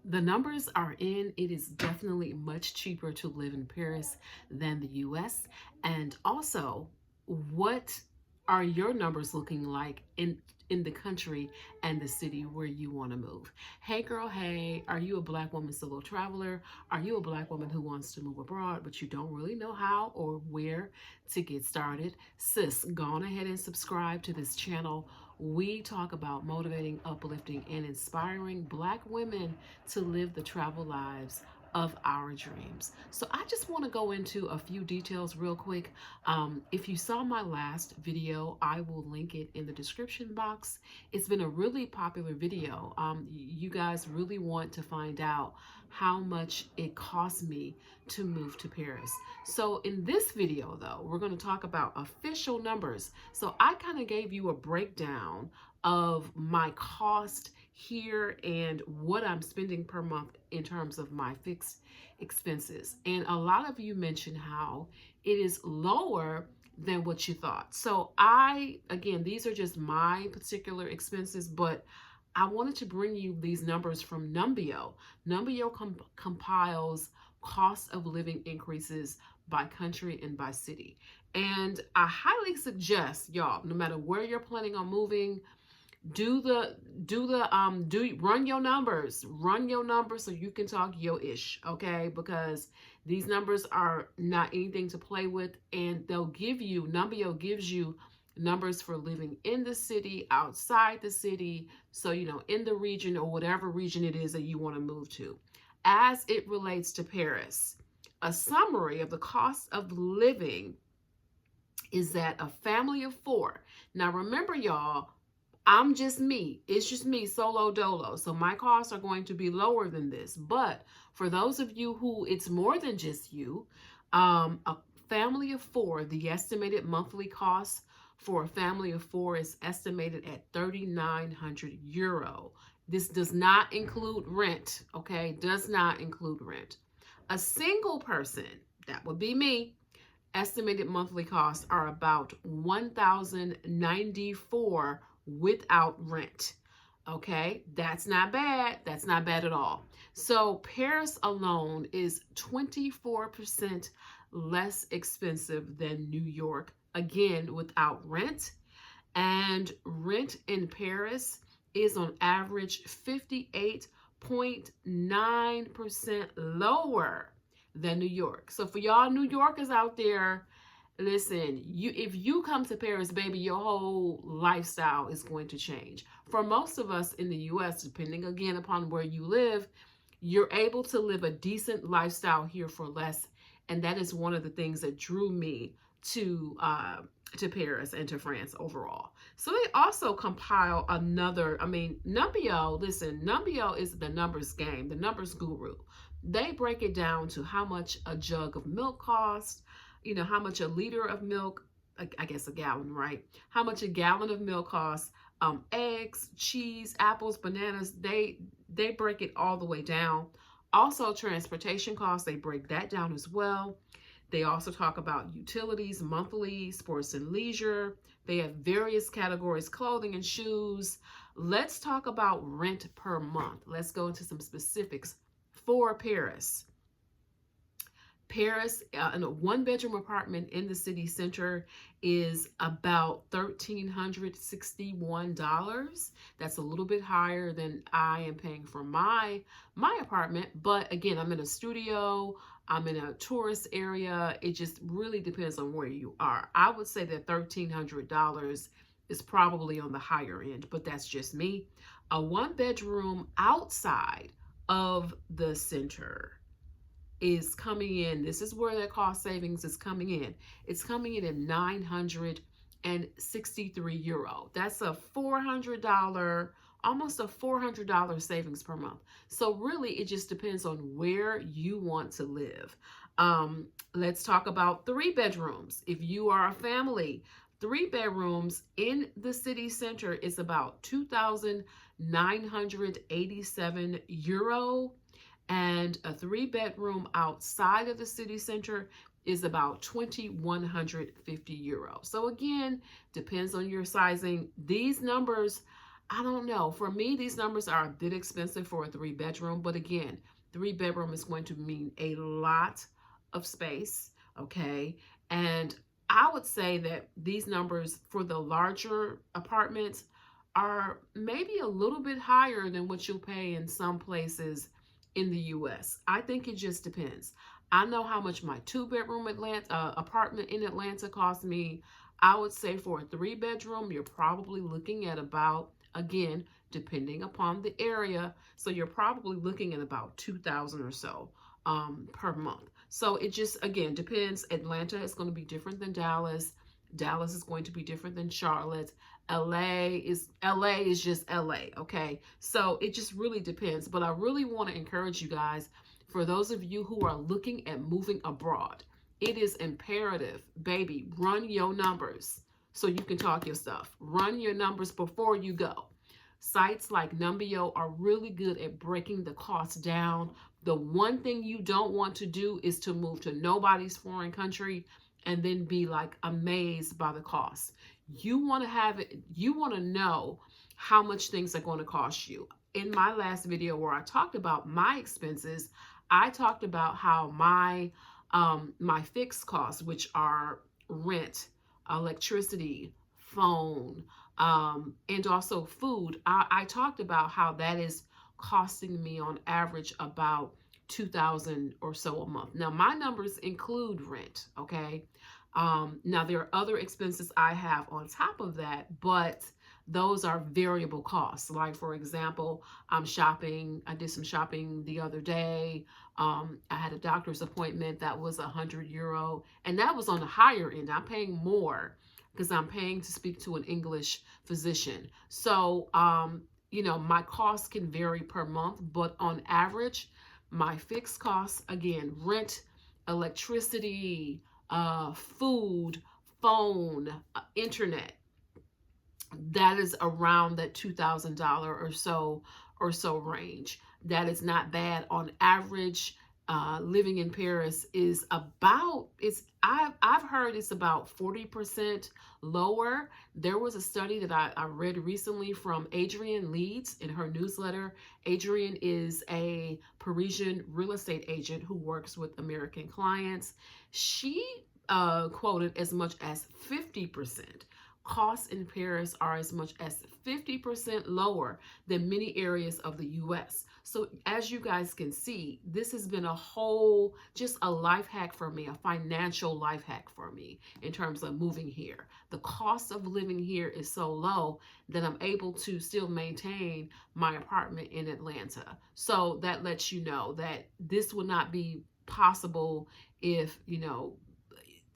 The numbers are in. It is definitely much cheaper to live in Paris than the US. And also, what are your numbers looking like in the country and the city where you want to move? Hey girl, hey, are you a black woman solo traveler? Are you a black woman who wants to move abroad but you don't really know how or where to get started? Sis, go on ahead and subscribe to this channel. We talk about motivating, uplifting, and inspiring black women to live the travel lives of our dreams. So I just want to go into a few details real quick. If you saw my last video, I will link it in the description box. It's been a really popular video. You guys really want to find out how much it cost me to move to Paris. So in this video though, we're going to talk about official numbers. So I kind of gave you a breakdown of my cost here and what I'm spending per month in terms of my fixed expenses. And a lot of you mentioned how it is lower than what you thought. So again, these are just my particular expenses, but I wanted to bring you these numbers from Numbeo. Numbeo compiles cost of living increases by country and by city. And I highly suggest y'all, no matter where you're planning on moving, run your numbers so you can talk your ish, okay? Because these numbers are not anything to play with, and Numbeo gives you numbers for living in the city, outside the city, so in the region or whatever region it is that you want to move to. As it relates to Paris, a summary of the cost of living is that a family of 4. Now remember y'all, I'm just me. It's just me, solo dolo. So my costs are going to be lower than this. But for those of you who it's more than just you, a family of 4, the estimated monthly cost for a family of 4 is estimated at 3,900 euro. This does not include rent, okay? Does not include rent. A single person, that would be me, estimated monthly costs are about 1,094 without rent. Okay, that's not bad. That's not bad at all. So Paris alone is 24% less expensive than New York, again, without rent. And rent in Paris is on average 58.9% lower than New York. So for y'all New Yorkers out there, listen, if you come to Paris, baby, your whole lifestyle is going to change. For most of us in the US, depending again upon where you live, you're able to live a decent lifestyle here for less. And that is one of the things that drew me to Paris and to France overall. So they also compile Numbeo, listen, Numbeo is the numbers game, the numbers guru. They break it down to how much a jug of milk costs, how much a liter of milk, I guess a gallon, right? How much a gallon of milk costs, eggs, cheese, apples, bananas, they break it all the way down. Also transportation costs, they break that down as well. They also talk about utilities, monthly, sports and leisure. They have various categories, clothing and shoes. Let's talk about rent per month. Let's go into some specifics for Paris. Paris, in a 1-bedroom apartment in the city center is about $1,361. That's a little bit higher than I am paying for my apartment. But again, I'm in a studio, I'm in a tourist area. It just really depends on where you are. I would say that $1,300 is probably on the higher end, but that's just me. A 1-bedroom outside of the center is coming in. This is where the cost savings is coming in. It's coming in at 963 euro. That's a $400, almost a $400 savings per month. So really, it just depends on where you want to live. Let's talk about 3 bedrooms. If you are a family, 3 bedrooms in the city center is about 2,987 euro. And a 3-bedroom outside of the city center is about 2,150 euro. So again, depends on your sizing. These numbers, I don't know. For me, these numbers are a bit expensive for a 3 bedroom, but again, 3 bedroom is going to mean a lot of space, okay? And I would say that these numbers for the larger apartments are maybe a little bit higher than what you'll pay in some places in the US. I think it just depends. I know how much my 2 bedroom Atlanta apartment in Atlanta cost me. I would say for a 3 bedroom, you're probably looking at about, again, depending upon the area, so you're probably looking at about 2,000 or so per month. So it just, again, depends. Atlanta is going to be different than Dallas. Dallas is going to be different than Charlotte. LA is just LA, okay? So it just really depends. But I really want to encourage you guys, for those of you who are looking at moving abroad, it is imperative, baby, run your numbers so you can talk your stuff. Run your numbers before you go. Sites like Numbeo are really good at breaking the cost down. The one thing you don't want to do is to move to nobody's foreign country and then be like amazed by the cost. You want to have it, you want to know how much things are going to cost you. In my last video where I talked about my expenses, I talked about how my fixed costs, which are rent, electricity, phone, and also food. I talked about how that is costing me on average about 2,000 or so a month. Now my numbers include rent, okay? Now there are other expenses I have on top of that, but those are variable costs. Like for example, I'm shopping. I did some shopping the other day. I had a doctor's appointment that was €100, and that was on the higher end. I'm paying more because I'm paying to speak to an English physician. So, my costs can vary per month, but on average, my fixed costs, again, rent, electricity, food, phone, internet, that is around that $2,000 or so range. That is not bad. On average, living in Paris is about, I've heard it's about 40% lower. There was a study that I read recently from Adrienne Leeds in her newsletter. Adrienne is a Parisian real estate agent who works with American clients. She quoted as much as 50%. Costs in Paris are as much as 50% lower than many areas of the US. So as you guys can see, this has been just a life hack for me, a financial life hack for me in terms of moving here. The cost of living here is so low that I'm able to still maintain my apartment in Atlanta. So that lets you know that this would not be possible if,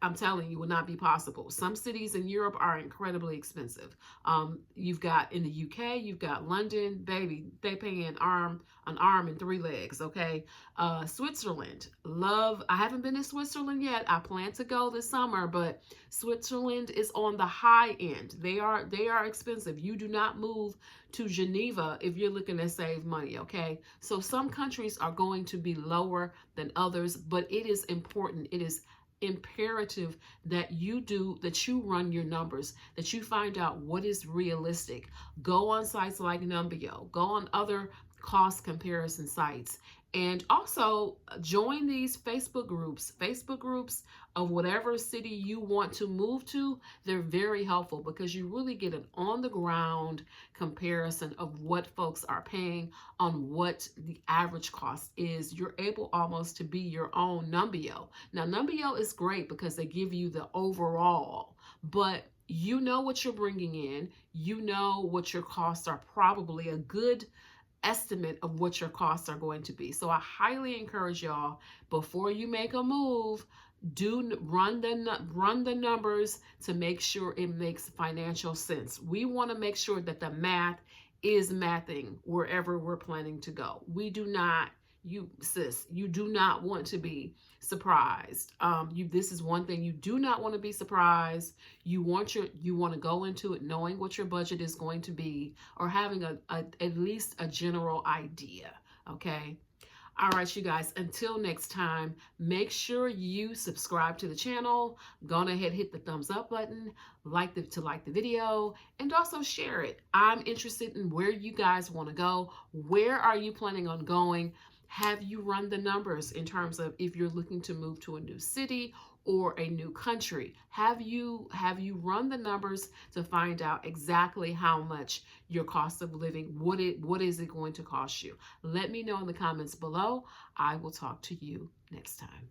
I'm telling you, will not be possible. Some cities in Europe are incredibly expensive. You've got in the UK, you've got London, baby, they pay an arm and 3 legs, okay? Switzerland, I haven't been to Switzerland yet. I plan to go this summer, but Switzerland is on the high end. They are expensive. You do not move to Geneva if you're looking to save money, okay? So some countries are going to be lower than others, but it is important. It is imperative that you run your numbers, that you find out what is realistic. Go on sites like Numbeo, go on other cost comparison sites, and also join these Facebook groups of whatever city you want to move to. They're very helpful because you really get an on the ground comparison of what folks are paying on what the average cost is. You're able almost to be your own Numbeo. Now Numbeo is great because they give you the overall, but you know what you're bringing in, you know what your costs are, probably a good estimate of what your costs are going to be. So I highly encourage y'all, before you make a move, run the numbers to make sure it makes financial sense. We want to make sure that the math is mathing wherever we're planning to go. We do not, you do not want to be surprised. This is one thing, you do not want to be surprised. You want to go into it knowing what your budget is going to be, or having at least a general idea. Okay. All right, you guys, until next time, make sure you subscribe to the channel. Go on ahead, hit the thumbs up button, like the video, and also share it. I'm interested in where you guys want to go. Where are you planning on going? Have you run the numbers in terms of if you're looking to move to a new city or a new country? Have you run the numbers to find out exactly how much your cost of living, what is it going to cost you? Let me know in the comments below. I will talk to you next time.